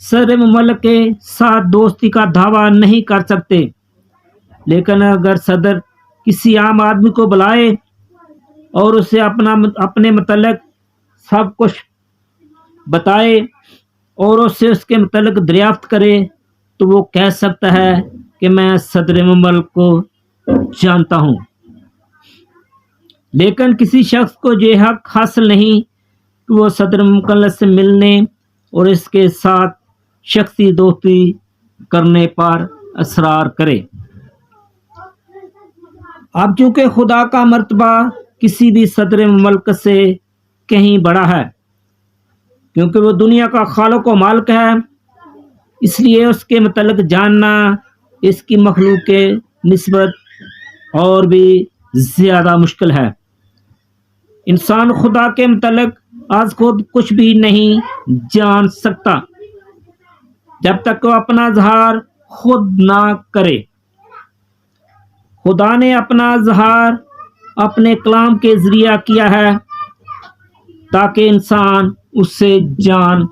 صدر مملک کے ساتھ دوستی کا دعویٰ نہیں کر سکتے، لیکن اگر صدر کسی عام آدمی کو بلائے اور اسے اپنے متعلق سب کچھ بتائے اور اسے اس کے متعلق دریافت کرے تو وہ کہہ سکتا ہے کہ میں صدر مملک کو جانتا ہوں۔ لیکن کسی شخص کو یہ حق حاصل نہیں کہ وہ صدر مملک سے ملنے اور اس کے ساتھ شخصی دوستی کرنے پر اصرار کرے۔ اب چونکہ خدا کا مرتبہ کسی بھی صدر مملک سے کہیں بڑا ہے، کیونکہ وہ دنیا کا خالق و مالک ہے، اس لیے اس کے متعلق جاننا اس کی مخلوق کے نسبت اور بھی زیادہ مشکل ہے۔ انسان خدا کے متعلق آج خود کچھ بھی نہیں جان سکتا جب تک وہ اپنا اظہار خود نہ کرے۔ خدا نے اپنا اظہار اپنے کلام کے ذریعہ کیا ہے تاکہ انسان اس سے جان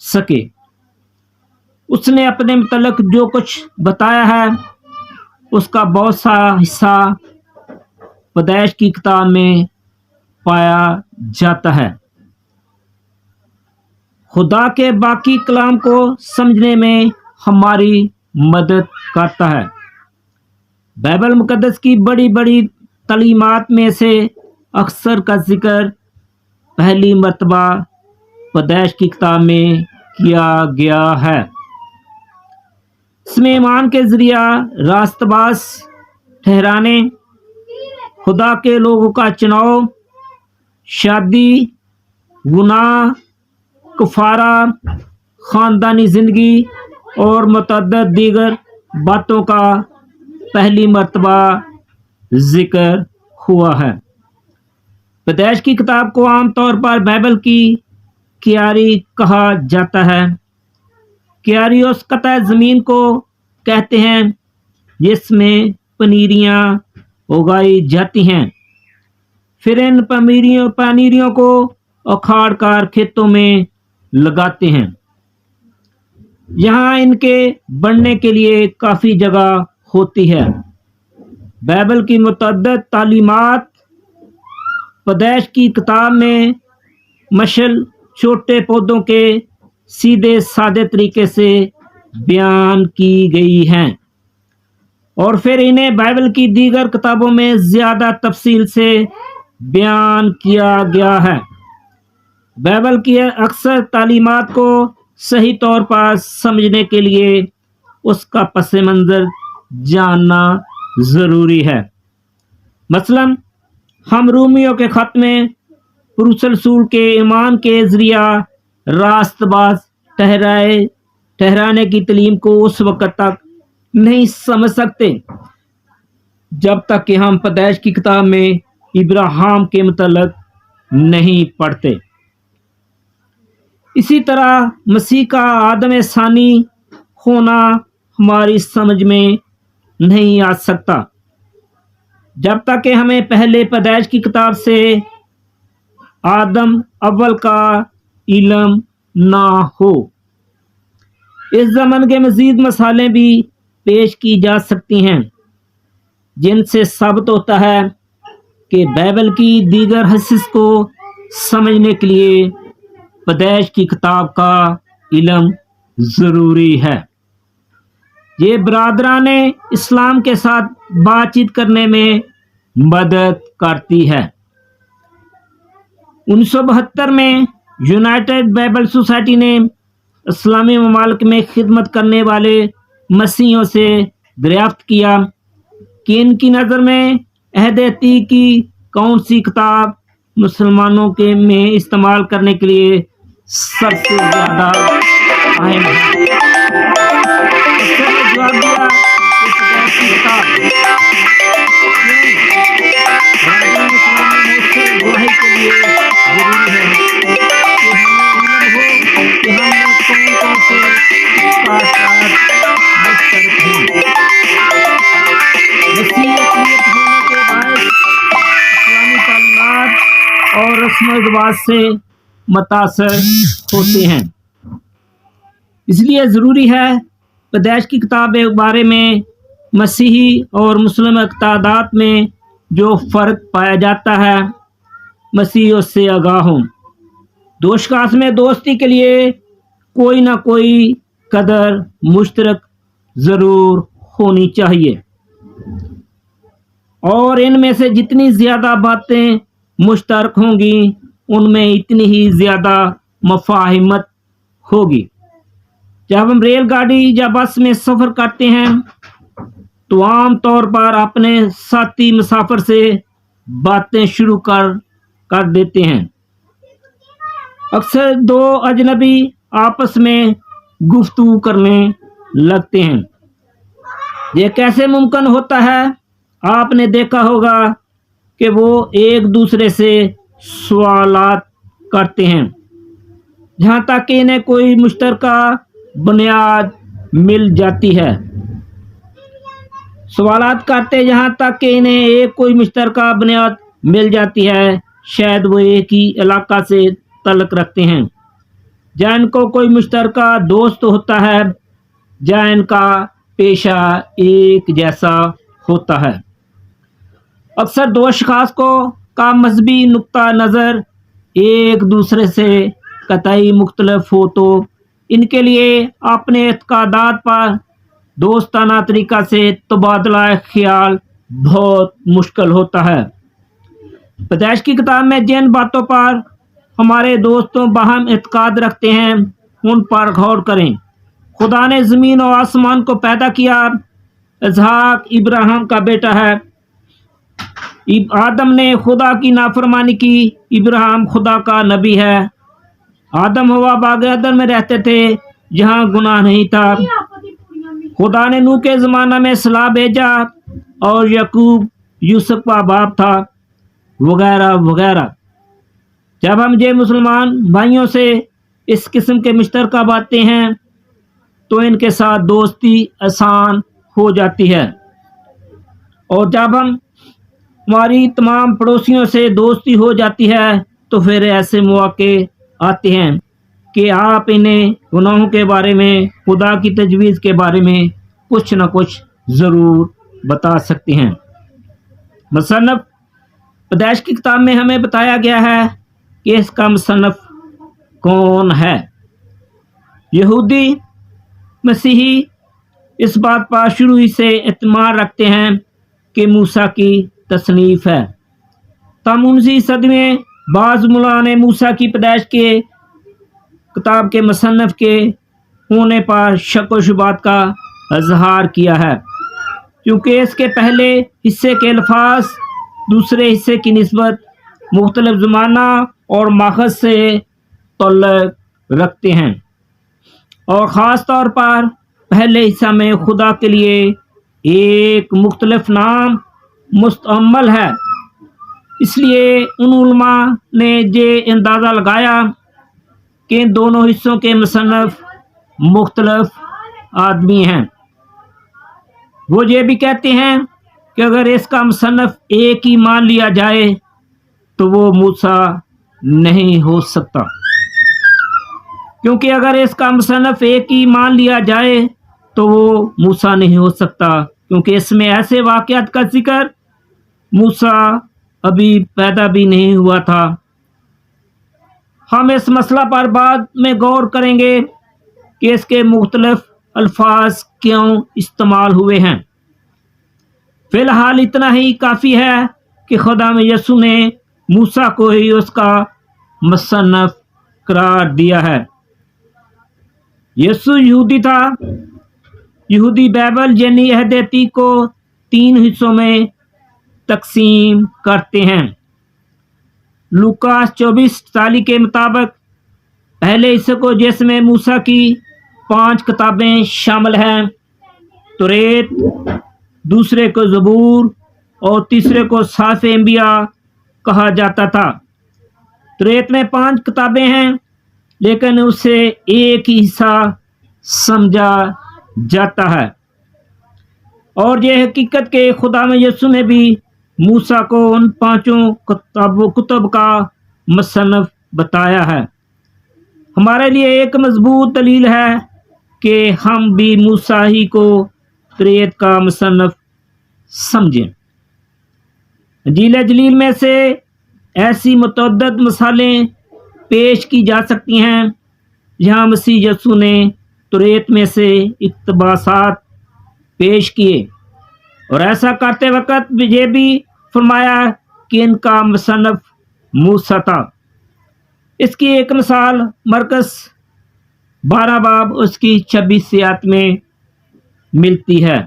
سکے۔ اس نے اپنے متعلق جو کچھ بتایا ہے اس کا بہت سا حصہ پیدائش کی کتاب میں پایا جاتا ہے۔ خدا کے باقی کلام کو سمجھنے میں ہماری مدد کرتا ہے۔ بائبل مقدس کی بڑی بڑی تعلیمات میں سے اکثر کا ذکر پہلی مرتبہ پیدائش کی کتاب میں کیا گیا ہے۔ اس میں ایمان کے ذریعہ راست باز ٹھہرانے، خدا کے لوگوں کا چناؤ، شادی، گناہ، کفارہ، خاندانی زندگی اور متعدد دیگر باتوں کا پہلی مرتبہ ذکر ہوا ہے۔ پیدائش کی کتاب کو عام طور پر بائبل کی کیاری کہا جاتا ہے۔ کیاری اس قطع زمین کو کہتے ہیں جس میں پنیریاں اگائی جاتی ہیں، پھر ان پنیریوں کو اکھاڑ کر کھیتوں میں لگاتے ہیں۔ یہاں ان کے بڑھنے کے لیے کافی جگہ ہوتی ہے۔ بائبل کی متعدد تعلیمات پیدائش کی کتاب میں مشل چھوٹے پودوں کے سیدھے سادے طریقے سے بیان کی گئی ہیں، اور پھر انہیں بائبل کی دیگر کتابوں میں زیادہ تفصیل سے بیان کیا گیا ہے۔ بائبل کی اکثر تعلیمات کو صحیح طور پر سمجھنے کے لیے اس کا پس منظر جاننا ضروری ہے۔ مثلا ہم رومیوں کے خط میں پولس رسول کے ایمان کے ذریعہ راست باز ٹھہرانے کی تعلیم کو اس وقت تک نہیں سمجھ سکتے جب تک کہ ہم پیدائش کی کتاب میں ابراہیم کے متعلق نہیں پڑھتے۔ اسی طرح مسیح کا آدم ثانی ہونا ہماری سمجھ میں نہیں آ سکتا جب تک کہ ہمیں پہلے پیدائش کی کتاب سے آدم اول کا علم نہ ہو۔ اس زمن کے مزید مسائل بھی پیش کی جا سکتی ہیں جن سے ثابت ہوتا ہے کہ بائبل کی دیگر حصص کو سمجھنے کے لیے پیدائش کی کتاب کا علم ضروری ہے۔ یہ برادران اسلام کے ساتھ بات چیت کرنے میں مدد کرتی ہے۔ 1972 میں یونائٹڈ بائبل سوسائٹی نے اسلامی ممالک میں خدمت کرنے والے مسیحیوں سے دریافت کیا کہ ان کی نظر میں عہد عتیق کی کون سی کتاب مسلمانوں کے میں استعمال کرنے کے لیے سب سے زیادہ اہم ہے۔ اس نے جواب دیا کہ پیدائش کی کتاب گواہی کے لیے ضروری ہے کہ ہمیں علم ہو کہ ہم نے کون کون سے اثرات مشترک ہیں۔ مسیحیت ہونے کے باعث اسلامی تعلیمات اور رسم و رواج سے متاثر ہوتے ہیں۔ اس لیے ضروری ہے پیدائش کی کتاب کے بارے میں مسیحی اور مسلم اعتقادات میں جو فرق پایا جاتا ہے مسیح اس سے آگاہ ہوں۔ دو اشخاص میں دوستی کے لیے کوئی نہ کوئی قدر مشترک ضرور ہونی چاہیے، اور ان میں سے جتنی زیادہ باتیں مشترک ہوں گی ان میں اتنی ہی زیادہ مفاہمت ہوگی۔ جب ہم ریل گاڑی یا بس میں سفر کرتے ہیں تو عام طور پر اپنے ساتھی مسافر سے باتیں شروع کر دیتے ہیں۔ اکثر دو اجنبی آپس میں گفتگو کرنے لگتے ہیں۔ یہ کیسے ممکن ہوتا ہے؟ آپ نے دیکھا ہوگا کہ وہ ایک دوسرے سے سوالات کرتے ہیں جہاں تک کہ انہیں کوئی مشترکہ بنیاد مل جاتی ہے۔ سوالات کرتے جہاں تک کہ انہیں کوئی مشترکہ بنیاد مل جاتی ہے۔ شاید وہ ایک ہی علاقہ سے تعلق رکھتے ہیں، یا ان کو کوئی مشترکہ دوست ہوتا ہے، یا ان کا پیشہ ایک جیسا ہوتا ہے۔ اکثر دو اشخاص کا مذہبی نقطہ نظر ایک دوسرے سے قطعی مختلف ہو تو ان کے لیے اپنے اعتقادات پر دوستانہ طریقہ سے تبادلہ خیال بہت مشکل ہوتا ہے۔ پیدائش کی کتاب میں جن باتوں پر ہمارے دوستوں باہم اعتقاد رکھتے ہیں ان پر غور کریں۔ خدا نے زمین و آسمان کو پیدا کیا۔ اسحاق ابراہیم کا بیٹا ہے۔ آدم نے خدا کی نافرمانی کی۔ ابراہیم خدا کا نبی ہے۔ آدم ہوا باغ عدن میں رہتے تھے جہاں گناہ نہیں تھا۔ خدا نے نوح کے زمانہ میں صلاح بھیجا اور یعقوب یوسف کا باپ تھا، وغیرہ وغیرہ۔ جب ہم یہ مسلمان بھائیوں سے اس قسم کے مشترکہ باتیں ہیں تو ان کے ساتھ دوستی آسان ہو جاتی ہے، اور جب ہماری تمام پڑوسیوں سے دوستی ہو جاتی ہے تو پھر ایسے مواقع آتے ہیں کہ آپ انہیں گناہوں کے بارے میں، خدا کی تجویز کے بارے میں کچھ نہ کچھ ضرور بتا سکتے ہیں۔ مصنف پیدائش کی کتاب میں ہمیں بتایا گیا ہے کہ اس کا مصنف کون ہے۔ یہودی مسیحی اس بات پر شروع ہی سے اعتماد رکھتے ہیں کہ موسیٰ کی تصنیف ہے۔ تاہم 19ویں صدی میں بعض ملاؤں نے موسیٰ کی پیدائش کے کتاب کے مصنف کے ہونے پر شک و شبہات کا اظہار کیا ہے، کیونکہ اس کے پہلے حصے کے الفاظ دوسرے حصے کی نسبت مختلف زمانہ اور ماخذ سے تعلق رکھتے ہیں، اور خاص طور پر پہلے حصہ میں خدا کے لیے ایک مختلف نام مستعمل ہے۔ اس لیے ان علماء نے یہ اندازہ لگایا کہ ان دونوں حصوں کے مصنف مختلف آدمی ہیں۔ وہ یہ بھی کہتے ہیں کہ اگر اس کا مصنف ایک ہی مان لیا جائے تو وہ موسیٰ نہیں ہو سکتا، کیونکہ اگر اس کا مصنف ایک ہی مان لیا جائے تو وہ موسیٰ نہیں ہو سکتا، کیونکہ اس میں ایسے واقعات کا ذکر موسیٰ ابھی پیدا بھی نہیں ہوا تھا۔ ہم اس مسئلہ پر بعد میں غور کریں گے کہ اس کے مختلف الفاظ کیوں استعمال ہوئے ہیں۔ فی الحال اتنا ہی کافی ہے کہ خدا یسوع نے موسیٰ کو ہی اس کا مصنف قرار دیا ہے۔ یسوع یہودی تھا۔ یہودی بائبل یعنی عہد عتیق کو 3 حصوں میں تقسیم کرتے ہیں۔ لوکا 24:40 کے مطابق پہلے حصے کو جس میں موسیٰ کی 5 کتابیں شامل ہیں، توریت، دوسرے کو زبور اور تیسرے کو صحائف انبیاء کہا جاتا تھا۔ توریت میں 5 کتابیں ہیں، لیکن اسے ایک ہی حصہ سمجھا جاتا ہے، اور یہ حقیقت کہ خدا یسوع نے بھی موسیٰ کو ان 5 کتب کا مصنف بتایا ہے، ہمارے لیے ایک مضبوط دلیل ہے کہ ہم بھی موسیٰ ہی کو توریت کا مصنف سمجھیں۔ انجیل جلیل میں سے ایسی متعدد مثالیں پیش کی جا سکتی ہیں جہاں مسیح یسوع نے توریت میں سے اقتباسات پیش کیے، اور ایسا کرتے وقت یہ بھی فرمایا کہ ان کا مصنف موسیٰ تھا۔ اس کی ایک مثال مرکز 12 باب اس کی 26 آیت میں ملتی ہے۔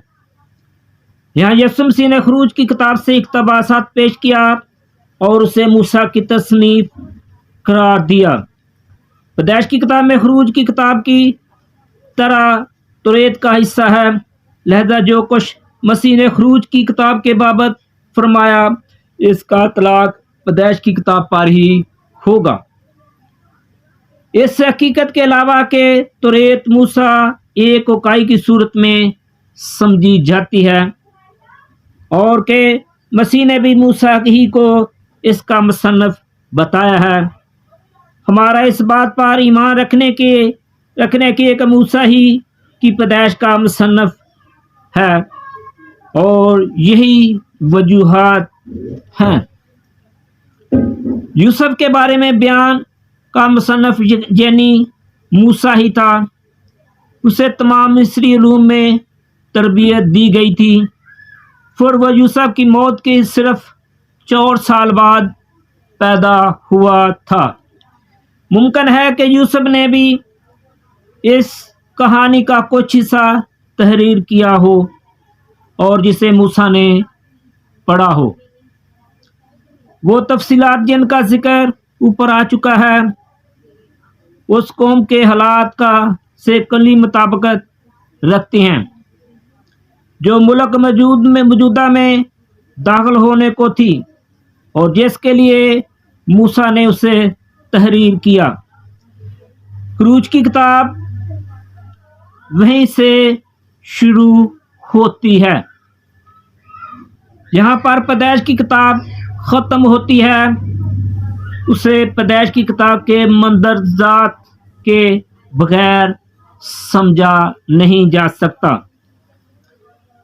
یہاں یسوع مسیح نے خروج کی کتاب سے اقتباسات پیش کیا اور اسے موسیٰ کی تصنیف قرار دیا۔ پیدائش کی کتاب میں خروج کی کتاب کی طرح توریت کا حصہ ہے، لہذا جو کچھ مسیح نے خروج کی کتاب کے بابت فرمایا اس کا اطلاق پیدائش کی کتاب پر ہی ہوگا۔ اس حقیقت کے علاوہ کہ توریت موسیٰ ایک اکائی کی صورت میں سمجھی جاتی ہے اور کہ مسیح نے بھی موسیٰ ہی کو اس کا مصنف بتایا ہے، ہمارا اس بات پر ایمان رکھنے کی کہ موسیٰ ہی کی پیدائش کا مصنف ہے، اور یہی وجوہات ہیں۔ یوسف کے بارے میں بیان کا مصنف یعنی موسیٰ ہی تھا، اسے تمام مصری علوم میں تربیت دی گئی تھی، پھر وہ یوسف کی موت کے صرف 4 سال بعد پیدا ہوا تھا۔ ممکن ہے کہ یوسف نے بھی اس کہانی کا کچھ حصہ تحریر کیا ہو اور جسے موسیٰ نے پڑھا ہو۔ وہ تفصیلات جن کا ذکر اوپر آ چکا ہے اس قوم کے حالات کا سے کلی مطابقت رکھتی ہیں جو ملک موجودہ میں داخل ہونے کو تھی اور جس کے لیے موسیٰ نے اسے تحریر کیا۔ خروج کی کتاب وہیں سے شروع ہوتی ہے، یہاں پر پیدائش کی کتاب ختم ہوتی ہے، اسے پیدائش کی کتاب کے مندرجات کے بغیر سمجھا نہیں جا سکتا۔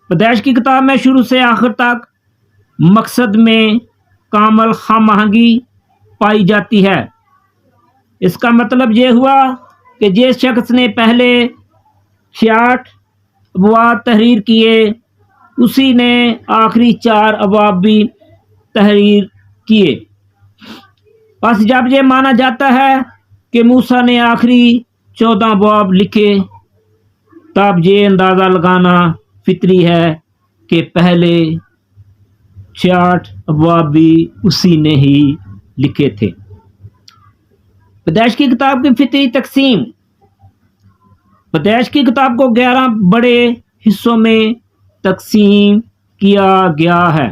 پیدائش کی کتاب میں شروع سے آخر تک مقصد میں کامل ہم آہنگی پائی جاتی ہے۔ اس کا مطلب یہ ہوا کہ جس شخص نے پہلے 66 ابواب تحریر کیے اسی نے آخری 4 ابواب بھی تحریر کیے۔ بس جب یہ مانا جاتا ہے کہ موسیٰ نے آخری 14 ابواب لکھے تب یہ اندازہ لگانا فطری ہے کہ پہلے 66 ابواب بھی اسی نے ہی لکھے تھے۔ پیدائش کی کتاب کی فطری تقسیم۔ پیدائش کی کتاب کو 11 بڑے حصوں میں تقسیم کیا گیا ہے۔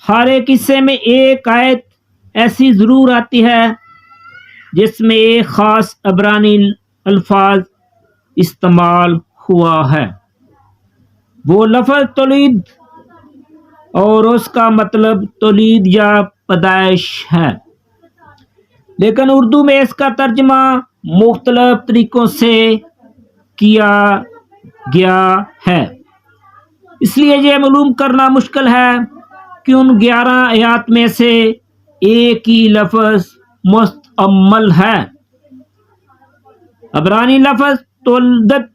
ہر ایک حصے میں ایک آیت ایسی ضرور آتی ہے جس میں ایک خاص عبرانی الفاظ استعمال ہوا ہے۔ وہ لفظ تولید اور اس کا مطلب تولید یا پیدائش ہے، لیکن اردو میں اس کا ترجمہ مختلف طریقوں سے کیا گیا ہے، اس لیے یہ معلوم کرنا مشکل ہے کہ ان 11 آیات میں سے ایک ہی لفظ مستعمل ہے۔ عبرانی لفظ تولدت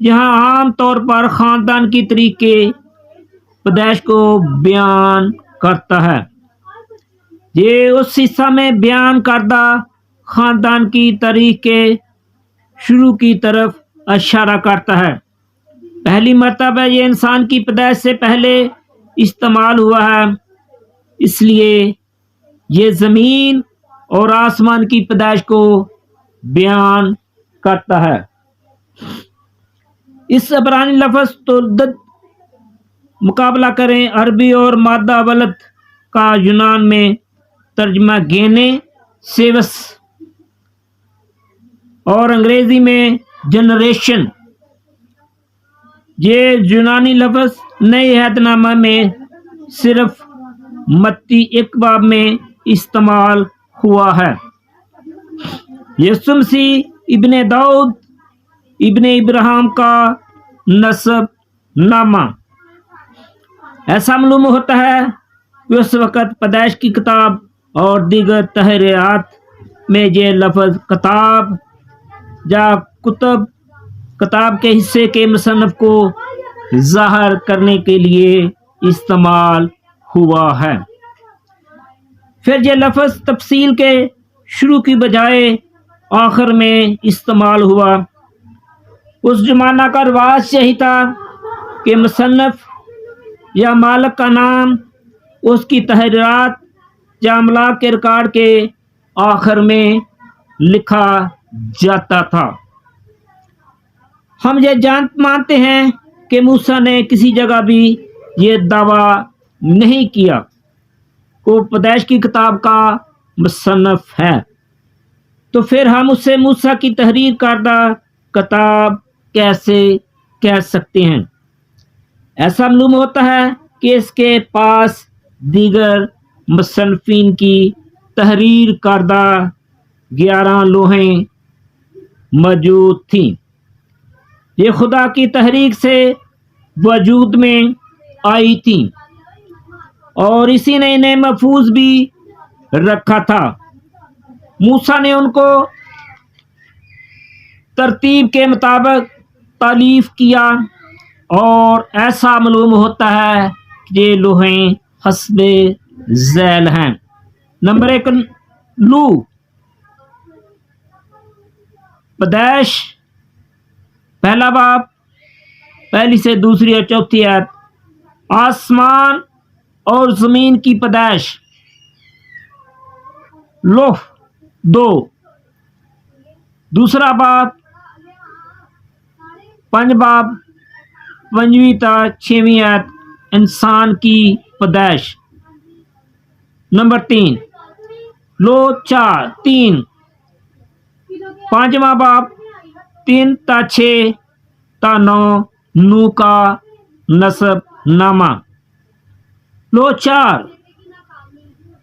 یہاں عام طور پر خاندان کی طریقے پیدائش کو بیان کرتا ہے۔ یہ اس حصہ میں بیان کردہ خاندان کی تاریخ کے شروع کی طرف اشارہ کرتا ہے۔ پہلی مرتبہ یہ انسان کی پیدائش سے پہلے استعمال ہوا ہے، اس لیے یہ زمین اور آسمان کی پیدائش کو بیان کرتا ہے۔ اس عبرانی لفظ تولدت مقابلہ کریں عربی اور مادہ ولد کا یونان میں ترجمہ گینے سیوس اور انگریزی میں جنریشن۔ یہ یونانی لفظ نئے عہد نامہ میں صرف متی 1 باب میں استعمال ہوا ہے۔ یسوع مسیح ابن داؤد ابن ابراہیم کا نسب نامہ۔ ایسا معلوم ہوتا ہے کہ اس وقت پیدائش کی کتاب اور دیگر تحریرات میں یہ لفظ کتاب یا کتاب کے حصے کے مصنف کو ظاہر کرنے کے لیے استعمال ہوا ہے۔ پھر یہ لفظ تفصیل کے شروع کی بجائے آخر میں استعمال ہوا۔ اس زمانہ کا رواج یہی تھا کہ مصنف یا مالک کا نام اس کی تحریرات یا املاک کے ریکارڈ کے آخر میں لکھا جاتا تھا۔ ہم یہ مانتے ہیں کہ موسیٰ نے کسی جگہ بھی یہ دعویٰ نہیں کیا کہ وہ پیدائش کی کتاب کا مصنف ہے، تو پھر ہم اسے موسیٰ کی تحریر کردہ کتاب کیسے کہہ سکتے ہیں؟ ایسا معلوم ہوتا ہے کہ اس کے پاس دیگر مصنفین کی تحریر کردہ 11 لوحیں موجود تھیں۔ یہ خدا کی تحریک سے وجود میں آئی تھیں اور اسی نے انہیں محفوظ بھی رکھا تھا۔ موسیٰ نے ان کو ترتیب کے مطابق تالیف کیا اور ایسا معلوم ہوتا ہے کہ یہ لوحیں حسب ذیل ہیں۔ نمبر 1، لوح پیدائش، پہلا باب، پہلی سے دوسری اور چوتھی آیت۔ آسمان اور زمین کی پیدائش، لوح 2، دوسرا باب، 5 باب، 5ویں تا 6ویں آیت۔ انسان کی پیدائش، نمبر 3، لوح 3، 5واں باب، 3 تا 6 تا 9، نوح کا نسب نامہ۔ لوح 4،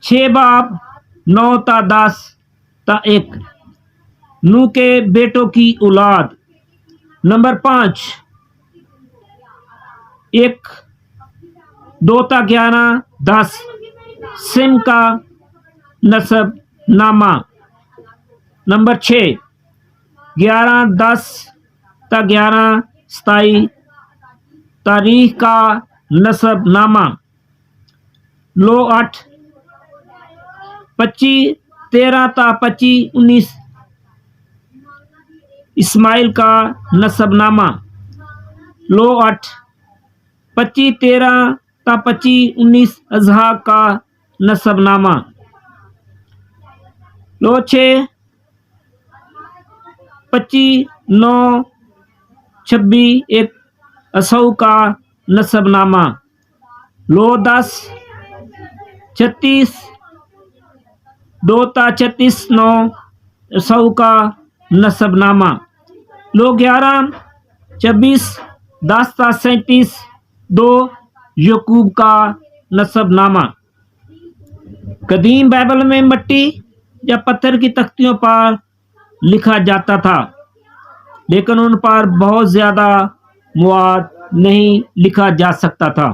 6 باب، 9 تا 10 تا 1، نوح کے بیٹوں کی اولاد۔ نمبر 5، 1، 2 تا 11، 10، سم کا نسب نامہ۔ نمبر 6، 11، 10 تا 11، 27، تاریخ کا نسب نامہ۔ لوح 8، 25، 13 تا 25، 19، اسماعیل کا نسب نامہ۔ لوح 8، 25، 13 تا 25، 19، اسحاق کا نسب نامہ۔ لوح 6، 25، 9، 26، 1، عیسو کا نسب نامہ۔ لوح 10، 36، 2 تا 36، 9، عیسو کا نسب نامہ۔ لوح 11، 26، 10 تا 37، 2، یعقوب کا نسب نامہ۔ قدیم بائبل میں مٹی یا پتھر کی تختیوں پر لکھا جاتا تھا، لیکن ان پر بہت زیادہ مواد نہیں لکھا جا سکتا تھا۔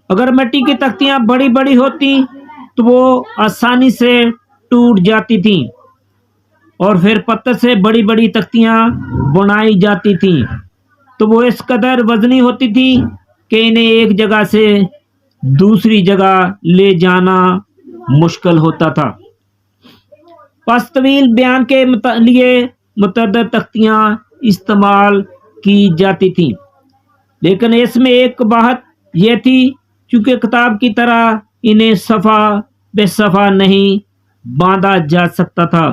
اگر مٹی کی تختیاں بڑی بڑی ہوتی تو وہ آسانی سے ٹوٹ جاتی تھیں، اور پھر پتھر سے بڑی بڑی تختیاں بنائی جاتی تھیں تو وہ اس قدر وزنی ہوتی تھی کہ انہیں ایک جگہ سے دوسری جگہ لے جانا مشکل ہوتا تھا۔ پس طویل بیان کے لیے متعدد تختیاں استعمال کی جاتی تھیں، لیکن اس میں ایک بات یہ تھی چونکہ کتاب کی طرح انہیں صفحہ بے صفحہ نہیں باندھا جا سکتا تھا،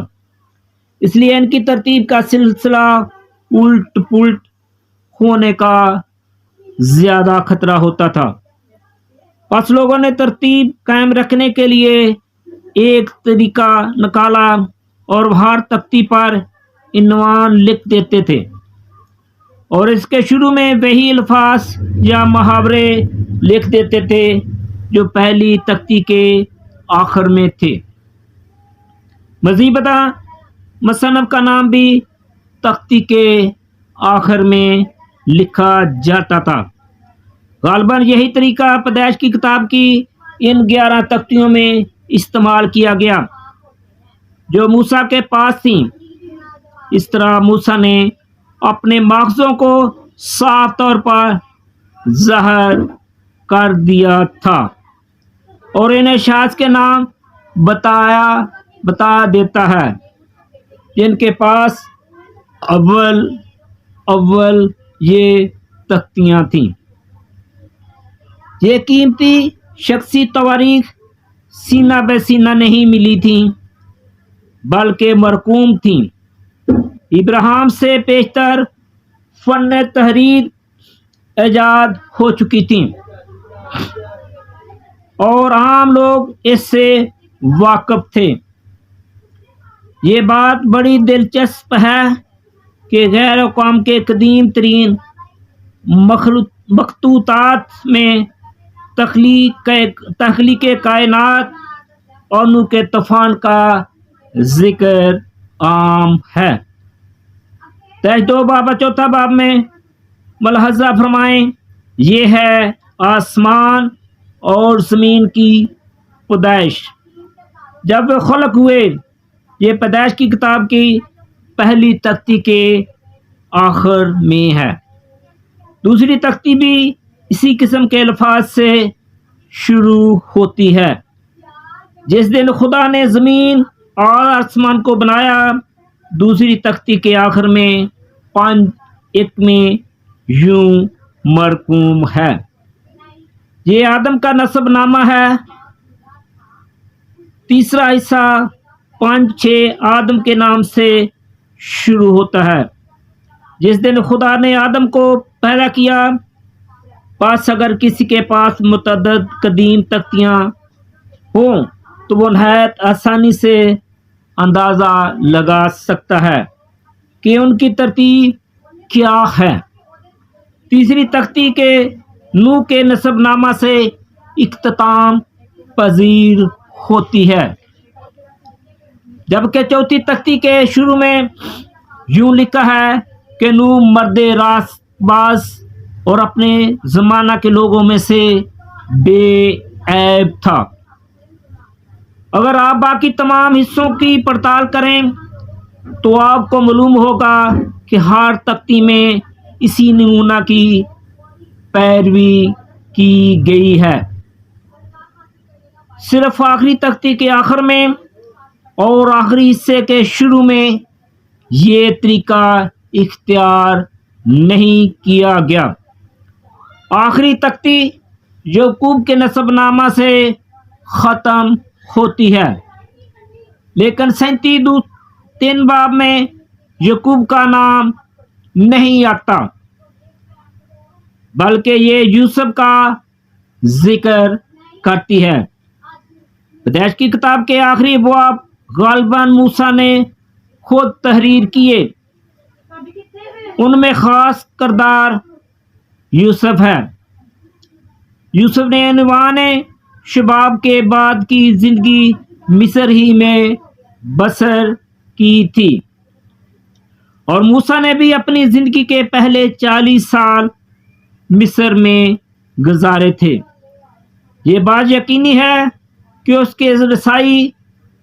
اس لیے ان کی ترتیب کا سلسلہ الٹ پلٹ ہونے کا زیادہ خطرہ ہوتا تھا۔ پس لوگوں نے ترتیب قائم رکھنے کے لیے ایک طریقہ نکالا اور ہر تختی پر عنوان لکھ دیتے تھے اور اس کے شروع میں وہی الفاظ یا محاورے لکھ دیتے تھے جو پہلی تختی کے آخر میں تھے۔ مزید مصنف کا نام بھی تختی کے آخر میں لکھا جاتا تھا۔ غالباً یہی طریقہ پیدائش کی کتاب کی ان 11 تختیوں میں استعمال کیا گیا جو موسیٰ کے پاس تھیں۔ اس طرح موسیٰ نے اپنے ماخذوں کو صاف طور پر ظاہر کر دیا تھا اور انہیں شاذ کے نام بتا دیتا ہے جن کے پاس اول یہ تختیاں تھیں۔ یہ قیمتی شخصی تواریخ سینہ بہ سینہ نہیں ملی تھیں بلکہ مرقوم تھیں۔ ابراہیم سے پیشتر فن تحریر ایجاد ہو چکی تھیں اور عام لوگ اس سے واقف تھے۔ یہ بات بڑی دلچسپ ہے کہ غیر اقوام کے قدیم ترین مخطوطات میں تخلیق کائنات اور نوح کے طوفان کا ذکر عام ہے۔ تیج 2 باب 4 باب میں ملاحظہ فرمائیں، یہ ہے آسمان اور زمین کی پیدائش جب وہ خلق ہوئے۔ یہ پیدائش کی کتاب کی پہلی تختی کے آخر میں ہے۔ دوسری تختی بھی اسی قسم کے الفاظ سے شروع ہوتی ہے۔ جس دن خدا نے زمین اور آسمان کو بنایا، دوسری تختی کے آخر میں 5:1 میں یوں مرقوم ہے۔ یہ آدم کا نسب نامہ ہے۔ تیسرا حصہ 5:6 آدم کے نام سے شروع ہوتا ہے۔ جس دن خدا نے آدم کو پیدا کیا، پس اگر کسی کے پاس متعدد قدیم تختیاں ہوں تو وہ نہایت آسانی سے اندازہ لگا سکتا ہے کہ ان کی ترتیب کیا ہے۔ تیسری تختی کے نوح کے نسب نامہ سے اختتام پذیر ہوتی ہے، جبکہ چوتھی تختی کے شروع میں یوں لکھا ہے کہ نوح مرد راست باز اور اپنے زمانہ کے لوگوں میں سے بے عیب تھا۔ اگر آپ باقی تمام حصوں کی پڑتال کریں تو آپ کو معلوم ہوگا کہ ہر تختی میں اسی نمونہ کی پیروی کی گئی ہے۔ صرف آخری تختی کے آخر میں اور آخری حصے کے شروع میں یہ طریقہ اختیار نہیں کیا گیا۔ آخری تختی یعقوب کے نسب نامہ سے ختم ہوتی ہے، لیکن 37:3 باب میں یعقوب کا نام نہیں آتا، بلکہ یہ یوسف کا ذکر کرتی ہے۔ پیدائش کی کتاب کے آخری ابواب غالباً موسیٰ نے خود تحریر کیے۔ ان میں خاص کردار یوسف ہے۔ یوسف نے عنوان شباب کے بعد کی زندگی مصر ہی میں بسر کی تھی، اور موسیٰ نے بھی اپنی زندگی کے پہلے 40 سال مصر میں گزارے تھے۔ یہ بات یقینی ہے کہ اس کے رسائی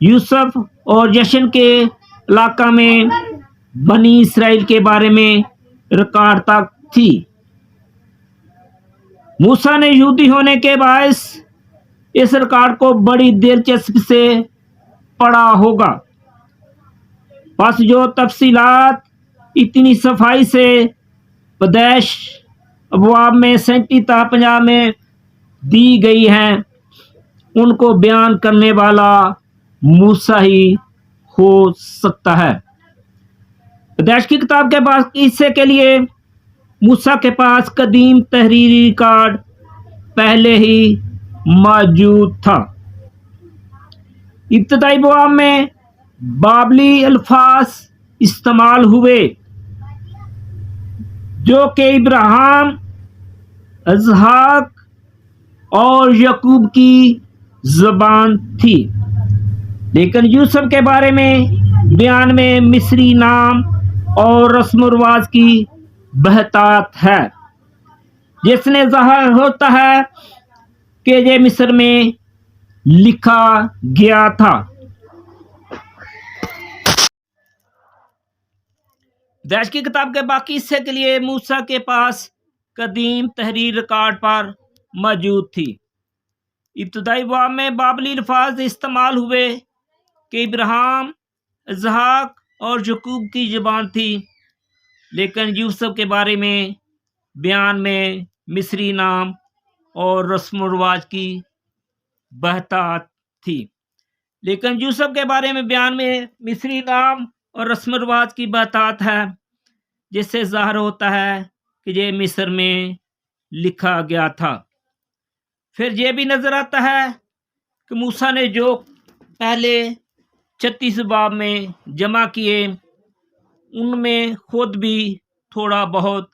یوسف اور جشن کے علاقہ میں بنی اسرائیل کے بارے میں ریکارڈ تک تھی۔ موسیٰ نے یہودی ہونے کے باعث اس ریکارڈ کو بڑی دلچسپی سے پڑھا ہوگا، پس جو تفصیلات اتنی صفائی سے پیدائش ابواب میں 37 تا 50 میں دی گئی ہیں، ان کو بیان کرنے والا موسیٰ ہی ہو سکتا ہے۔ پیدائش کی کتاب کے باقی حصے کے لیے موسیٰ کے پاس قدیم تحریری ریکارڈ پہلے ہی موجود تھا۔ ابتدائی ابواب میں بابلی الفاظ استعمال ہوئے جو کہ ابراہیم، اسحاق اور یعقوب کی زبان تھی، لیکن یوسف کے بارے میں بیان میں مصری نام اور رسم و رواج کی بہتات ہے، جس نے ظاہر ہوتا ہے کہ یہ مصر میں لکھا گیا تھا۔ پیدائش کی کتاب کے باقی حصے کے لیے موسیٰ کے پاس قدیم تحریر ریکارڈ پر موجود تھی۔ ابتدائی باب میں بابلی الفاظ استعمال ہوئے کہ ابراہیم، اسحاق اور یعقوب کی زبان تھی، لیکن یوسف کے بارے میں بیان میں مصری نام اور رسم و رواج کی بہتات تھی۔ لیکن یوسف کے بارے میں بیان میں مصری نام اور رسم و رواج کی بہتات ہے، جس سے ظاہر ہوتا ہے کہ یہ مصر میں لکھا گیا تھا۔ پھر یہ بھی نظر آتا ہے کہ موسیٰ نے جو پہلے 36 باب میں جمع کیے، ان میں خود بھی تھوڑا بہت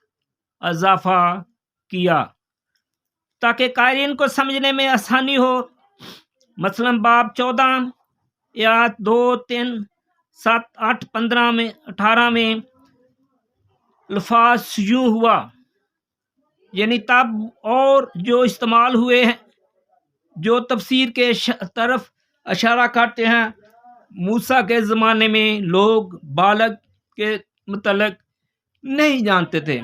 اضافہ کیا تاکہ قارئین کو سمجھنے میں آسانی ہو۔ مثلاً باب 14 آیات 2، 3، 7، 8، 15 میں 18 میں الفاظ یوں ہوا، یعنی تب، اور جو استعمال ہوئے ہیں، جو تفسیر کے طرف اشارہ کرتے ہیں۔ موسیٰ کے زمانے میں لوگ بالغ کے متعلق نہیں جانتے تھے،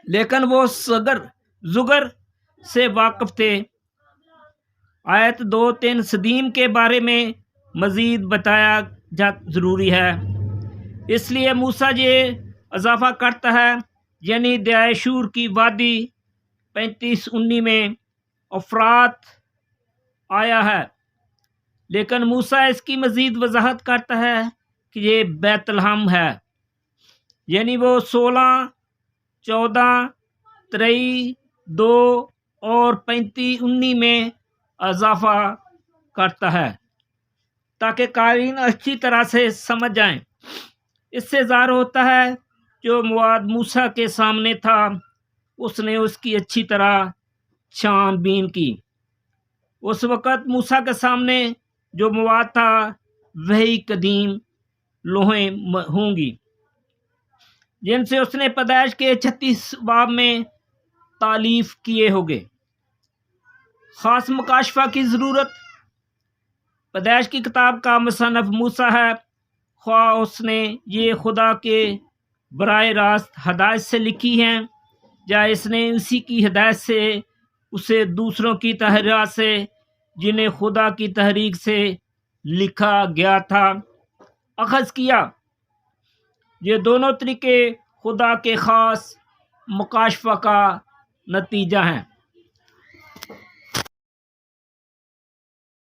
لیکن وہ زگر سے واقف تھے۔ آیت 2، 3 صدیم کے بارے میں مزید بتایا ضروری ہے، اس لیے موسیٰ یہ اضافہ کرتا ہے، یعنی دریائے شور کی وادی 35:19 میں افرات آیا ہے، لیکن موسیٰ اس کی مزید وضاحت کرتا ہے کہ یہ بیت لحم ہے، یعنی وہ 16، 14، 23، 2 اور 35:19 میں اضافہ کرتا ہے تاکہ قارئین اچھی طرح سے سمجھ جائیں۔ اس سے ظاہر ہوتا ہے جو مواد موسیٰ کے سامنے تھا، اس نے اس کی اچھی طرح چھان بین کی۔ اس وقت موسیٰ کے سامنے جو مواد تھا وہی قدیم لوحیں ہوں گی جن سے اس نے پیدائش کے 36 باب میں تالیف کیے ہوگے۔ خاص مکاشفہ کی ضرورت۔ پیدائش کی کتاب کا مصنف موسیٰ ہے، خواہ اس نے یہ خدا کے براہ راست ہدایت سے لکھی ہیں یا اس نے اسی کی ہدایت سے اسے دوسروں کی تحریرات سے، جنہیں خدا کی تحریک سے لکھا گیا تھا، اخذ کیا۔ یہ دونوں طریقے خدا کے خاص مکاشفہ کا نتیجہ ہیں۔